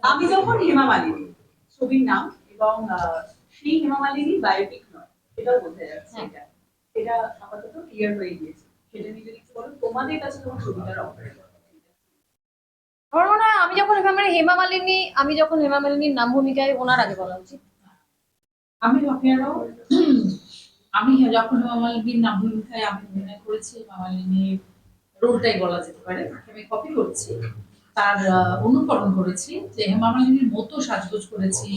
আমি যখন হেমা মালিনী ছবির নাম এবং সেই হেমা মালিনী বায়োপিক নয়, সেটাও বোঝা যাচ্ছে। এটা এটা আপাতত ক্লিয়ার হয়ে গিয়েছে। সেটা নিয়ে যদি বলো তোমাদের কাছে তোমার ছবিটার অবস্থা। আমার মনে হয় আমি যখন হেমা মালিনীর নাম ভূমিকায় ওনার আগে বলা উচিত। আমি আমি যখন হেমা মালিনীর নাম ভূমিকায় আমি অভিনয় করেছি, হেমা মালিনীর রোলটাই বলা যেতে পারে, আমি কপি করছি, তার অনুকরণ করেছি, যে হেমা মালিনীর মতো সাজগোজ করেছি,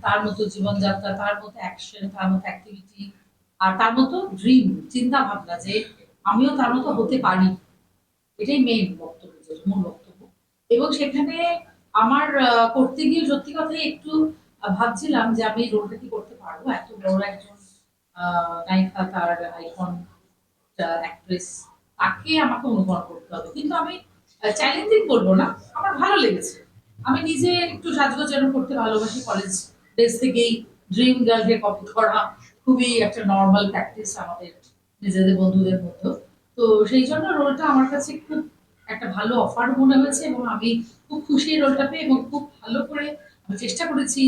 তার মতো জীবনযাত্রা, তার মতো অ্যাকশন, তার মতো অ্যাক্টিভিটি, আর তার মতো ড্রিম, চিন্তা ভাবনা যে আমিও তার মতো হতে পারি। এটাই মেইন বক্তব্য, মূল বক্তব্য। এবং সেখানে আমার করতে গিয়ে সত্যি কথাই একটু ভাবছিলাম যে আমি রোলটা কি করতে পারবো, এত বড় একজন নায়িকা, তার আইকন অ্যাক্ট্রেস, তাকে আমাকে অনুকরণ করতে হবে। কিন্তু আমি চ্যালেঞ্জিং বলবো না, আমার ভালো লেগেছে। আমি নিজে একটু সাজগোজ যেন করতে ভালোবাসি, কলেজ ডেজ থেকেই ড্রিম গার্লকে কপি করা খুবই একটা নর্মাল প্র্যাকটিস আমাদের নিজেদের বন্ধুদের মধ্যে। তো সেই জন্য রোলটা আমার কাছে খুব একটা ভালো অফার মনে হয়েছে এবং আমি খুব খুশি এই রোলটা পেয়ে, এবং খুব ভালো করে আমি চেষ্টা করেছি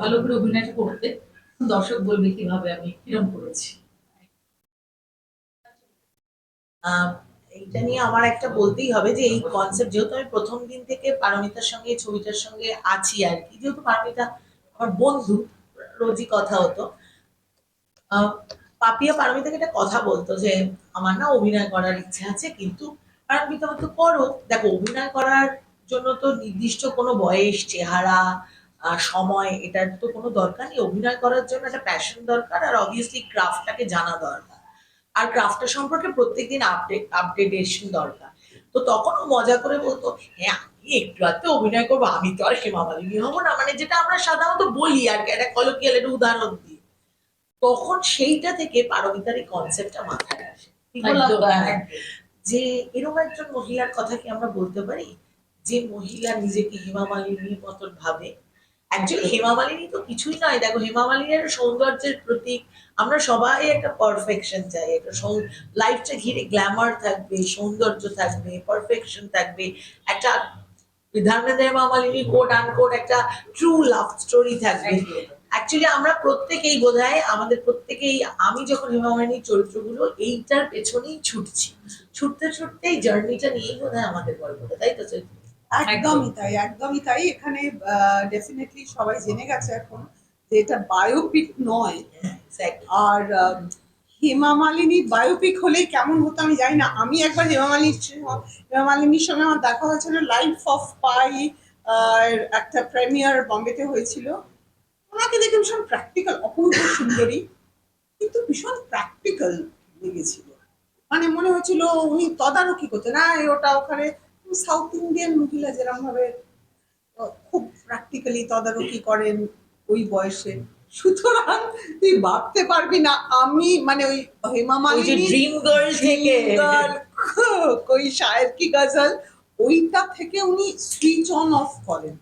ভালো করে অভিনয়টা করতে। দর্শক বলবে কিভাবে আমি কিরম করেছি। এইটা নিয়ে আমার একটা বলতেই হবে যে এই কনসেপ্ট, যেহেতু আমি প্রথম দিন থেকে পারমিতার সঙ্গে এই ছবিটার সঙ্গে আছি আর কি, যেহেতু পারমিতা আমার বন্ধু, রোজই কথা হতো। পাপিয়া পারমিতাকে একটা কথা বলতো যে আমার না অভিনয় করার ইচ্ছে আছে, কিন্তু পারমিতা তো করো, দেখো অভিনয় করার জন্য তো নির্দিষ্ট কোনো বয়স, চেহারা, সময়, এটার তো কোনো দরকার নেই। অভিনয় করার জন্য একটা প্যাশন দরকার, আর অবভিয়াসলি ক্রাফটটাকে জানা দরকার, আর ক্রাফটটা সম্পর্কে প্রত্যেকদিন আপডেটেশন দরকার। তো তখনও মজা করে বলতো, হ্যাঁ আমি একটু আধটু অভিনয় করবো, আমি তো আর হেমা মালিনী হবো না, মানে যেটা আমরা সাধারণত বলি আর কি, একটা কলকিয়াল একটা উদাহরণ দিই। তখন সেইটা থেকে পারমিতার এই কনসেপ্টটা মাথায় আসে যে এরকম একজন মহিলার কথা কি আমরা বলতে পারি, যে মহিলা নিজেকে হেমা মালিনীর মতন ভাবে। অ্যাকচুয়ালি হেমা মালিনী তো কিছুই নয়, দেখো হেমা মালিনীর সৌন্দর্যের প্রতীক। আমরা সবাই একটা পারফেকশন চাই, একটা লাইফটা ঘিরে গ্ল্যামার থাকবে, সৌন্দর্য থাকবে, পারফেকশন থাকবে, একটা ধর্মেন্দ্র হেমা মালিনী কোট আনকোট একটা ট্রু লাভ স্টোরি থাকবে। অ্যাকচুয়ালি আমরা প্রত্যেকেই বোধহয় আমাদের প্রত্যেকেই, আমি যখন হেমা মালিনীর চরিত্রগুলো এইটার পেছনেই ছুটছি, ছুটতে ছুটতে এই জার্নিটা নিয়েই বোধহয় আমাদের গল্পটা, তাই তো? একদমই তাই, একদমই তাই। এখানে ডেফিনেটলি সবাই জেনে গেছে এখন যে এটা বায়োপিক নয়। আর হেমা মালিনীর বায়োপিক হলেই কেমন হতো আমি জানি না। আমি একবার হেমা মালিনীর সঙ্গে আমার দেখা হয়েছিল লাইফ অফ পাই, একটা প্রিমিয়ার বম্বেতে হয়েছিল। ওনাকে দেখে ভীষণ প্র্যাকটিক্যাল, অপূর্ব সুন্দরী, কিন্তু ভীষণ প্র্যাকটিক্যাল লেগেছিল। মানে মনে হচ্ছিল উনি তদারকি করতেন, না ওটা ওখানে সাউথ ইন্ডিয়ান মহিলা যেরকম ভাবে খুব প্র্যাকটিক্যালি তদারকি করেন ওই বয়সে। সুতরাং তুই ভাবতে পারবি না আমি মানে ওই হেমা মালিনী ড্রিম গার্ল থেকে ওই শায়ের কি গজল, ওইটা থেকে উনি সুইচ অন অফ করেন,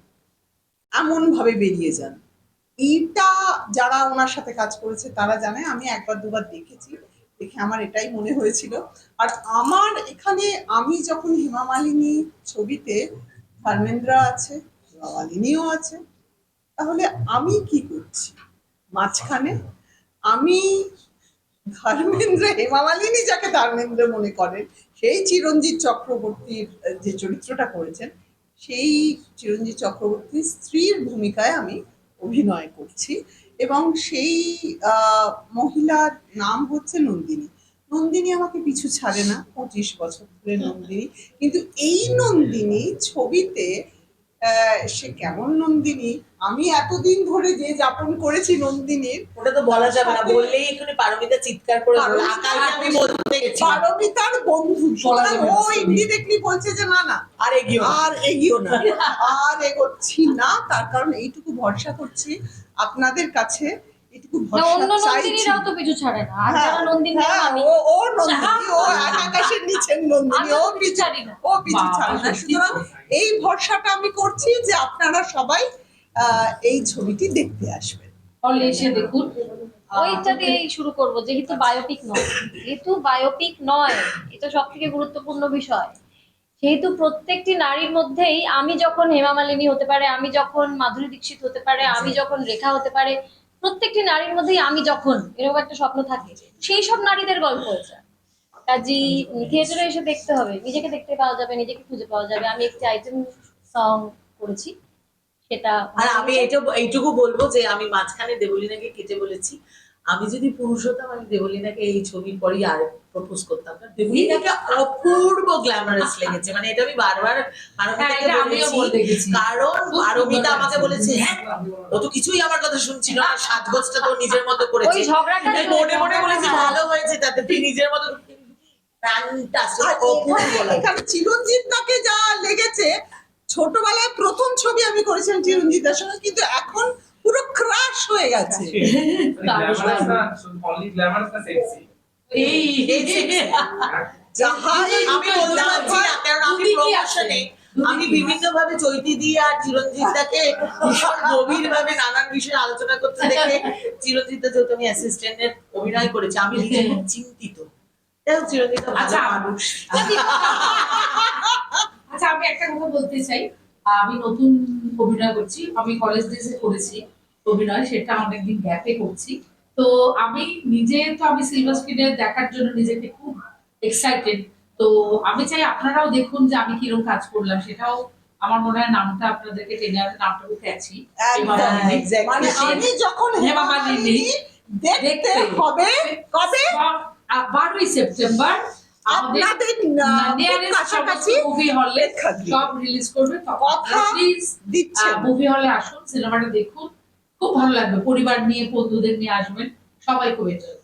এমন ভাবে বেরিয়ে যান। এইটা যারা ওনার সাথে কাজ করেছে তারা জানে। আমি একবার দুবার দেখেছি, দেখে আমার এটাই মনে হয়েছিল। আর আমার এখানে আমি যখন হেমা মালিনী ছবিতে, ধর্মেন্দ্র আছে, হেমা মালিনীও আছে, তাহলে আমি কি করছি মাঝখানে? আমি ধর্মেন্দ্র, হেমা মালিনী যাকে ধর্মেন্দ্র মনে করেন, সেই চিরঞ্জিত চক্রবর্তীর যে চরিত্রটা করেছেন, সেই চিরঞ্জিত চক্রবর্তীর স্ত্রীর ভূমিকায় আমি অভিনয় করছি। এবং সেই মহিলার নাম হচ্ছে নন্দিনী। নন্দিনী আমাকে পিছু ছাড়ে না, 25 বছর ধরে নন্দিনী। কিন্তু এই নন্দিনী ছবিতে সে কেমন নন্দিনী, আমি এতদিন ধরে যে যাপন করেছি নন্দিনীর, ওটা তো বলা যাবে না, বললেই এখানে পারমিতা চিৎকার করে আকাশে আমি বলতে গেছি পারমিতার বন্ধু, ও ইনডিরেক্টলি বলছে যে না না আর এগিয়েও না, আর এগোচ্ছি না। তার কারণ এইটুকু ভরসা করছি আপনাদের কাছে, এটুকু ভরসা চাইছি। তো পিছু ছাড়ে না, আর যারা নন্দিনী ও নন্দিনী, ও আকাশের নিচের নন্দিনী, ও পিছু ছাড়ে না। সুতরাং এই ভরসাটা আমি করছি যে আপনারা সবাই এই ছবিটি দেখতে আসবেন, হলে এসে দেখুন। ওইটা দিয়েই শুরু করবো, যেহেতু বায়োপিক নয়, এটা সব থেকে গুরুত্বপূর্ণ বিষয়। সেহেতু প্রত্যেকটি নারীর মধ্যেই আমি যখন হেমা মালিনী হতে পারে, আমি যখন মাধুরী দীক্ষিত হতে পারে, আমি যখন রেখা হতে পারে, প্রত্যেকটি নারীর মধ্যেই আমি যখন এরকম একটা স্বপ্ন থাকে, সেই সব নারীদের গল্প এটা। কাজী থিয়েটারে এসে দেখতে হবে, নিজেকে দেখতে পাওয়া যাবে, নিজেকে খুঁজে পাওয়া যাবে। আমি একটি আইটেম সং করেছি, সেটা আর আমি এইটুকু বলবো যে আমি মাঝখানে দেবলীনাকে কেটে বলেছি, আমি যদি পুরুষ হতাম আমি দেবলীনাকে এই ছবির পরই আর প্রপোজ করতাম না। দেবলীনাকে অপূর্ব গ্ল্যামারাস লেগেছে, মানে এটা আমি বারবার পারমিতাকে এটা আমিও বলেছি, বলতে গেছি। কারণ পারমিতা আমাকে বলেছে হ্যাঁ ও তো কিছুই আমার কথা শুনছিল না, সাজগোজটা তো নিজের মতো ওই করেছে, ঝগড়াটা আমি মনে মনে বলেছি ভালো হয়েছে, তাতে তুই নিজের মতো fantastic, আর অপূর্ব এখানে লাগে। এখানে চিরঞ্জিত দাকে যা লেগেছে, ছোটবেলায় প্রথম ছবি আমি করেছিলাম চিরঞ্জিতের সঙ্গে, কিন্তু এখন পুরো ক্রাশ হয়ে গেছে। only glamorous na sexy. এই যাহাই আমি বলতে পারছি না, কারণ আমি দুদিকই প্রমোশনে আমি বিভিন্ন ভাবে চৈতি দিয়ে আর চিরঞ্জিত দাকে ভীষণ গভীর ভাবে নানান বিষয়ে আলোচনা করতে দেখে, চিরঞ্জিত দা যেহেতু আমি অ্যাসিস্ট্যান্টের অভিনয় করেছি, আমি নিজে খুব চিন্তিত। চিরঞ্জিত ভালো আচ্ছা। মানুষ। আচ্ছা, আমি একটা কথা বলতে চাই। আমি নতুন অভিনয় করছি, আমি কলেজ ডেজে করেছি অভিনয়, সেটা অনেকদিন গ্যাপে করছি। তো আমি নিজে তো আমি সিলভার স্ক্রিনে দেখার জন্য নিজেকে খুব এক্সাইটেড। তো আমি চাই আপনারাও দেখুন যে আমি কিরকম কাজ করলাম, সেটাও আমার মনে হয় নামটা আপনাদেরকে টেনে আনতে, নামটা ক্যাচি। মানে আমি যখন হেমা মালিনী দেখতে হবে কবে, 12ই সেপ্টেম্বর আমাদের আপনাদের nearest কাছাকাছি মুভি হলে প্রেক্ষাগৃহে। সব রিলিজ করবে। কথা প্লিজ দিচ্ছে মুভি হলে আসুন, সিনেমাটা দেখুন, খুব ভালো লাগবে। পরিবার নিয়ে, বন্ধুদের নিয়ে আসবেন, সবাই খুব এনজয়